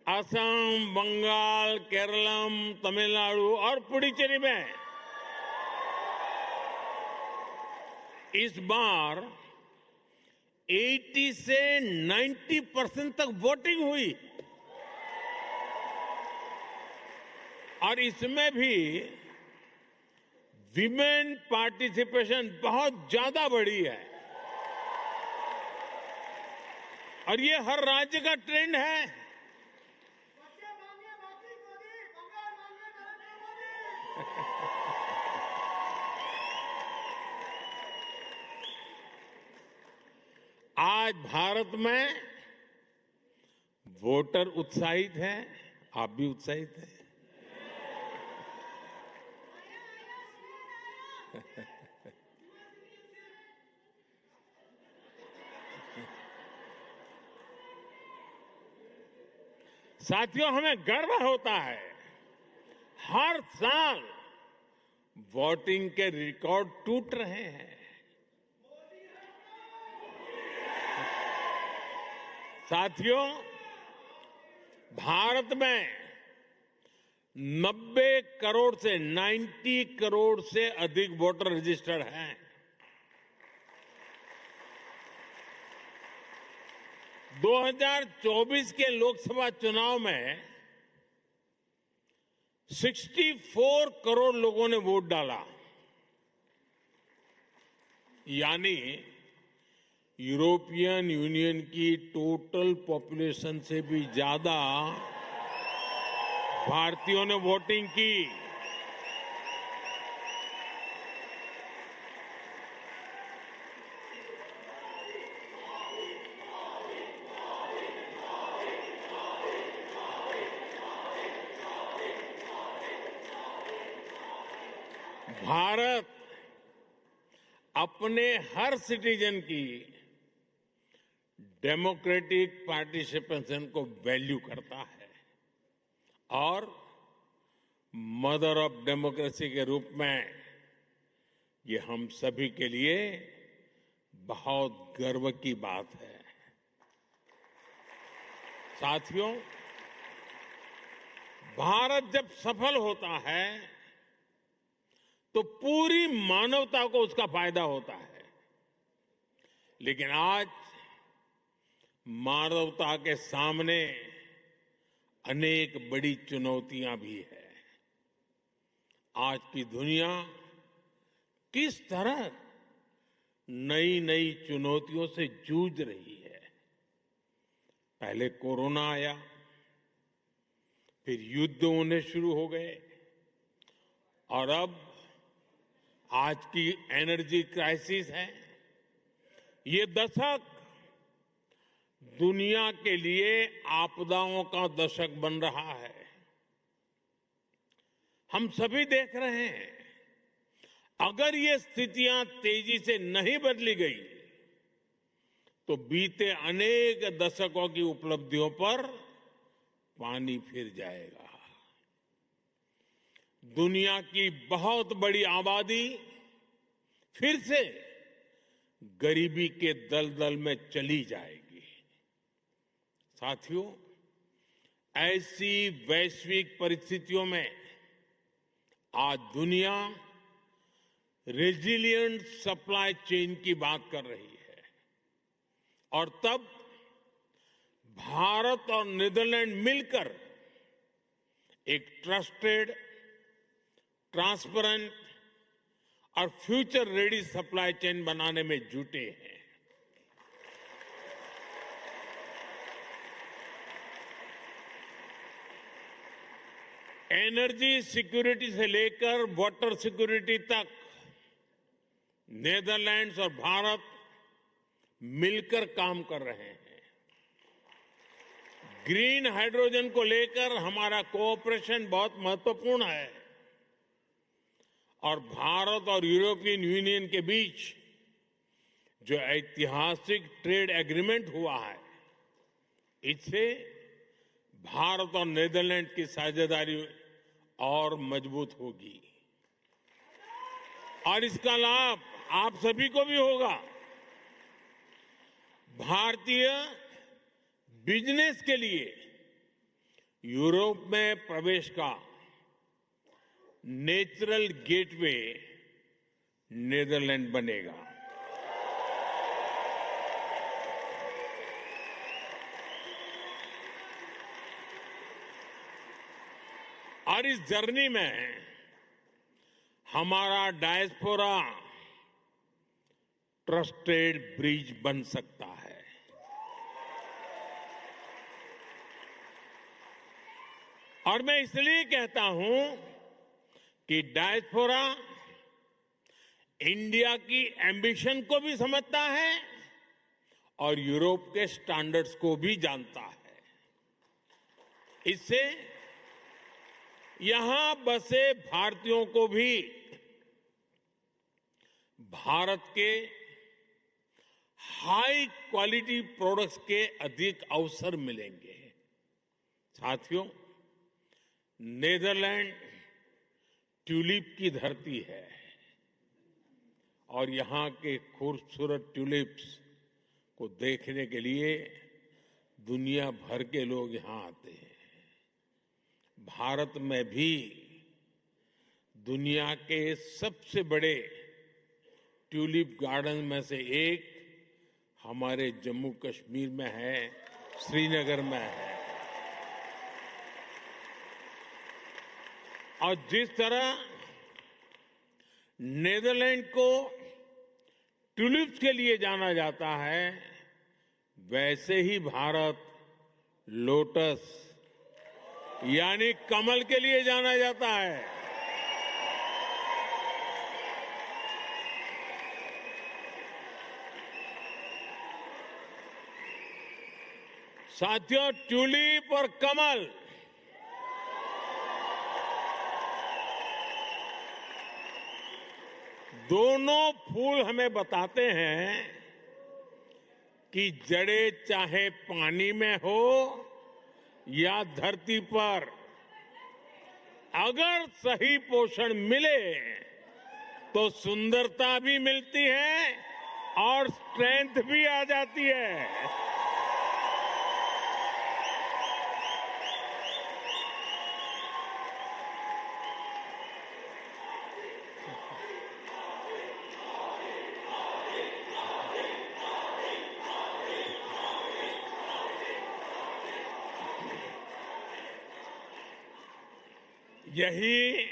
असम, बंगाल, केरलम, तमिलनाडु और पुडुचेरी में इस बार 80 से 90% तक वोटिंग हुई और इसमें भी विमेन पार्टिसिपेशन बहुत ज्यादा बढ़ी है और ये हर राज्य का ट्रेंड है। आज भारत में वोटर उत्साहित हैं, आप भी उत्साहित हैं। साथियों, हमें गर्व होता है हर साल वोटिंग के रिकॉर्ड टूट रहे हैं। साथियों, भारत में 90 करोड़ से 90 करोड़ से अधिक वोटर रजिस्टर्ड हैं। दो 2024 के लोकसभा चुनाव में 64 करोड़ लोगों ने वोट डाला, यानी यूरोपियन यूनियन की टोटल पॉपुलेशन से भी ज्यादा भारतीयों ने वोटिंग की। भारत अपने हर सिटीजन की डेमोक्रेटिक पार्टिसिपेशन को वैल्यू करता है और मदर ऑफ डेमोक्रेसी के रूप में ये हम सभी के लिए बहुत गर्व की बात है। साथियों, भारत जब सफल होता है तो पूरी मानवता को उसका फायदा होता है, लेकिन आज मानवता के सामने अनेक बड़ी चुनौतियां भी है। आज की दुनिया किस तरह नई नई चुनौतियों से जूझ रही है। पहले कोरोना आया, फिर युद्ध होने शुरू हो गए और अब आज की एनर्जी क्राइसिस है। ये दशक दुनिया के लिए आपदाओं का दशक बन रहा है। हम सभी देख रहे हैं, अगर ये स्थितियां तेजी से नहीं बदली गई तो बीते अनेक दशकों की उपलब्धियों पर पानी फिर जाएगा। दुनिया की बहुत बड़ी आबादी फिर से गरीबी के दलदल में चली जाएगी। साथियों, ऐसी वैश्विक परिस्थितियों में आज दुनिया रेजिलिएंट सप्लाई चेन की बात कर रही है और तब भारत और नीदरलैंड मिलकर एक ट्रस्टेड, ट्रांसपेरेंट और फ्यूचर रेडी सप्लाई चेन बनाने में जुटे हैं। एनर्जी सिक्योरिटी से लेकर वाटर सिक्योरिटी तक नीदरलैंड्स और भारत मिलकर काम कर रहे हैं। ग्रीन हाइड्रोजन को लेकर हमारा कोऑपरेशन बहुत महत्वपूर्ण है और भारत और यूरोपियन यूनियन के बीच जो ऐतिहासिक ट्रेड एग्रीमेंट हुआ है, इससे भारत और नीदरलैंड की साझेदारी और मजबूत होगी और इसका लाभ आप सभी को भी होगा। भारतीय बिजनेस के लिए यूरोप में प्रवेश का नेचुरल गेटवे नीदरलैंड बनेगा। और इस जर्नी में हमारा डायस्पोरा ट्रस्टेड ब्रिज बन सकता है। और मैं इसलिए कहता हूं कि डायस्पोरा इंडिया की एम्बिशन को भी समझता है और यूरोप के स्टैंडर्ड्स को भी जानता है। इससे यहां बसे भारतीयों को भी भारत के हाई क्वालिटी प्रोडक्ट्स के अधिक अवसर मिलेंगे। साथियों, नीदरलैंड ट्यूलिप की धरती है और यहां के खूबसूरत ट्यूलिप्स को देखने के लिए दुनिया भर के लोग यहां आते हैं। भारत में भी दुनिया के सबसे बड़े ट्यूलिप गार्डन में से एक हमारे जम्मू कश्मीर में है, श्रीनगर में है। और जिस तरह नीदरलैंड को ट्यूलिप्स के लिए जाना जाता है, वैसे ही भारत लोटस यानी कमल के लिए जाना जाता है। साथियों, ट्यूलिप और कमल दोनों फूल हमें बताते हैं कि जड़ें चाहे पानी में हो या धरती पर, अगर सही पोषण मिले तो सुंदरता भी मिलती है और स्ट्रेंथ भी आ जाती है। यही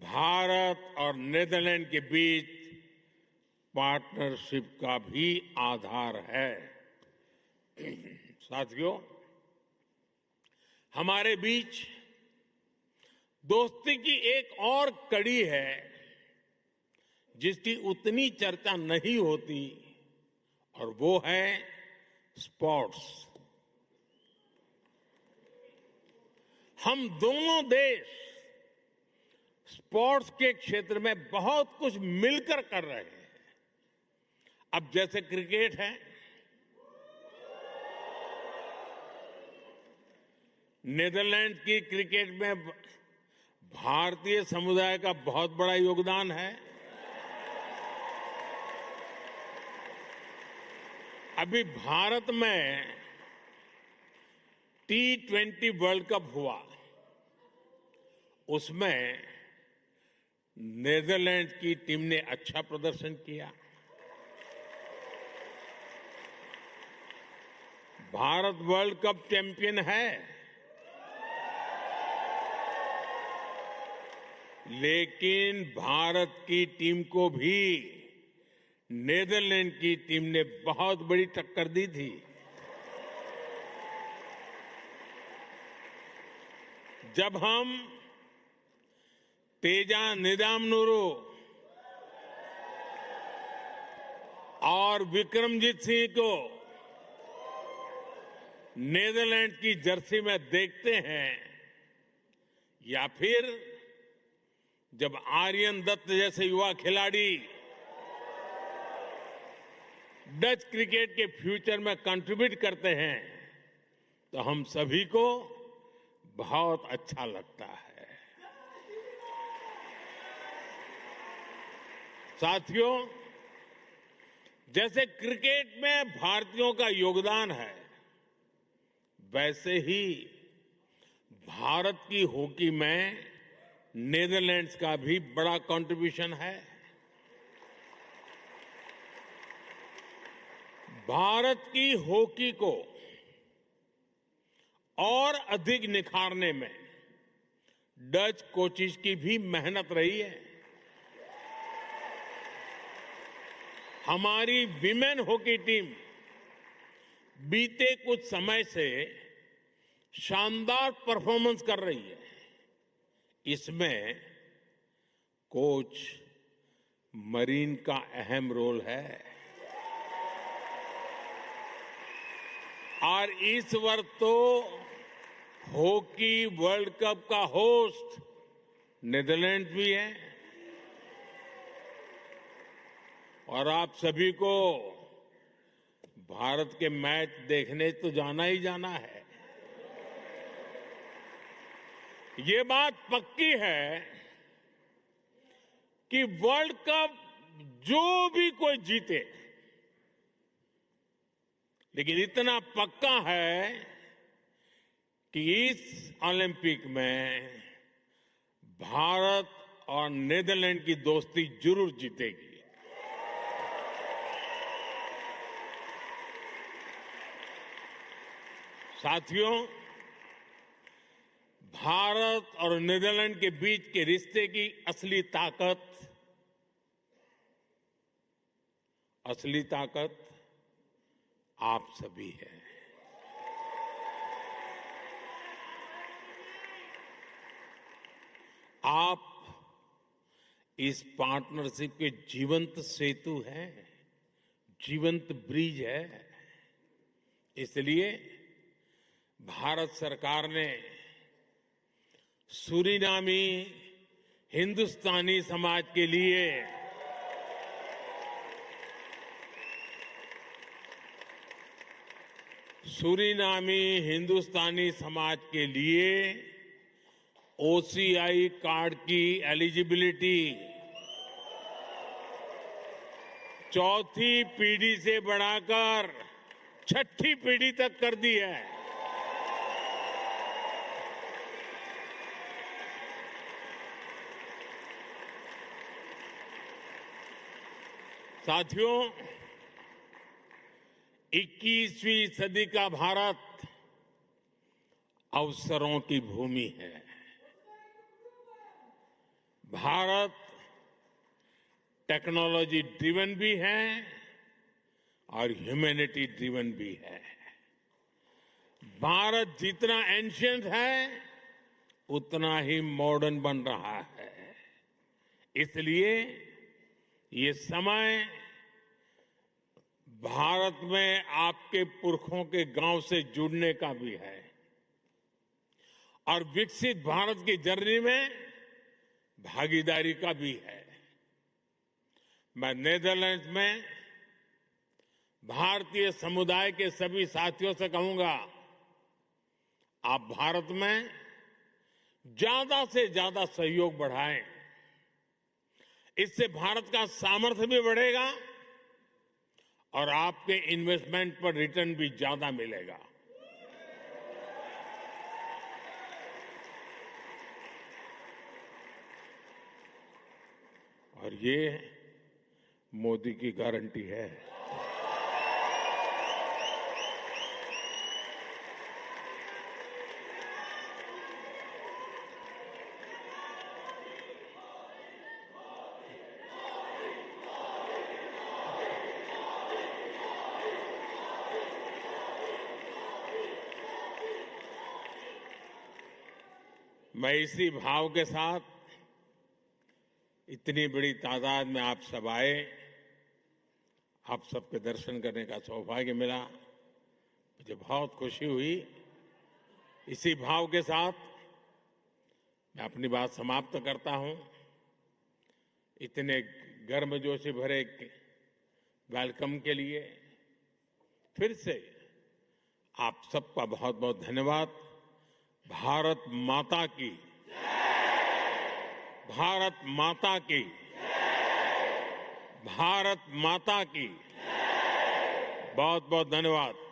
भारत और नीदरलैंड के बीच पार्टनरशिप का भी आधार है। साथियों, हमारे बीच दोस्ती की एक और कड़ी है जिसकी उतनी चर्चा नहीं होती, और वो है स्पोर्ट्स। हम दोनों देश स्पोर्ट्स के क्षेत्र में बहुत कुछ मिलकर कर रहे हैं। अब जैसे क्रिकेट है, नीदरलैंड की क्रिकेट में भारतीय समुदाय का बहुत बड़ा योगदान है। अभी भारत में T20 वर्ल्ड कप हुआ, उसमें नीदरलैंड की टीम ने अच्छा प्रदर्शन किया। भारत वर्ल्ड कप चैंपियन है, लेकिन भारत की टीम को भी नीदरलैंड की टीम ने बहुत बड़ी टक्कर दी थी। जब हम तेजा निदामनुरू और विक्रमजीत सिंह को नीदरलैंड की जर्सी में देखते हैं, या फिर जब आर्यन दत्त जैसे युवा खिलाड़ी डच क्रिकेट के फ्यूचर में कंट्रीब्यूट करते हैं, तो हम सभी को बहुत अच्छा लगता है। साथियों, जैसे क्रिकेट में भारतीयों का योगदान है, वैसे ही भारत की हॉकी में नीदरलैंड्स का भी बड़ा कंट्रीब्यूशन है। भारत की हॉकी को और अधिक निखारने में डच कोचिज की भी मेहनत रही है। हमारी विमेन हॉकी टीम बीते कुछ समय से शानदार परफॉर्मेंस कर रही है। इसमें कोच मरीन का अहम रोल है और इस वर्ष तो हॉकी वर्ल्ड कप का होस्ट नीदरलैंड भी है और आप सभी को भारत के मैच देखने तो जाना ही जाना है। ये बात पक्की है कि वर्ल्ड कप जो भी कोई जीते, लेकिन इतना पक्का है कि इस ओलंपिक में भारत और नीदरलैंड की दोस्ती जरूर जीतेगी। साथियों, भारत और नीदरलैंड के बीच के रिश्ते की असली ताकत आप सभी हैं। आप इस पार्टनरशिप के जीवंत सेतु हैं, जीवंत ब्रिज है। इसलिए भारत सरकार ने सूरीनामी हिंदुस्तानी समाज के लिए ओसीआई कार्ड की एलिजिबिलिटी चौथी पीढ़ी से बढ़ाकर छठी पीढ़ी तक कर दी है। साथियों, 21वीं सदी का भारत अवसरों की भूमि है। भारत टेक्नोलॉजी ड्रिवन भी है और ह्यूमैनिटी ड्रिवन भी है। भारत जितना एंशिएंट है उतना ही मॉडर्न बन रहा है। इसलिए ये समय भारत में आपके पुरखों के गांव से जुड़ने का भी है और विकसित भारत की जर्नी में भागीदारी का भी है। मैं नीदरलैंड्स में भारतीय समुदाय के सभी साथियों से कहूंगा, आप भारत में ज्यादा से ज्यादा सहयोग बढ़ाएं। इससे भारत का सामर्थ्य भी बढ़ेगा और आपके इन्वेस्टमेंट पर रिटर्न भी ज्यादा मिलेगा। और ये मोदी की गारंटी है। मैं इसी भाव के साथ इतनी बड़ी तादाद में आप सब आए, आप सबके दर्शन करने का सौभाग्य मिला, मुझे बहुत खुशी हुई। इसी भाव के साथ मैं अपनी बात समाप्त करता हूं। इतने गर्मजोशी भरे वेलकम के लिए फिर से आप सबका बहुत बहुत धन्यवाद। भारत माता की, भारत माता की, भारत माता की बहुत बहुत धन्यवाद।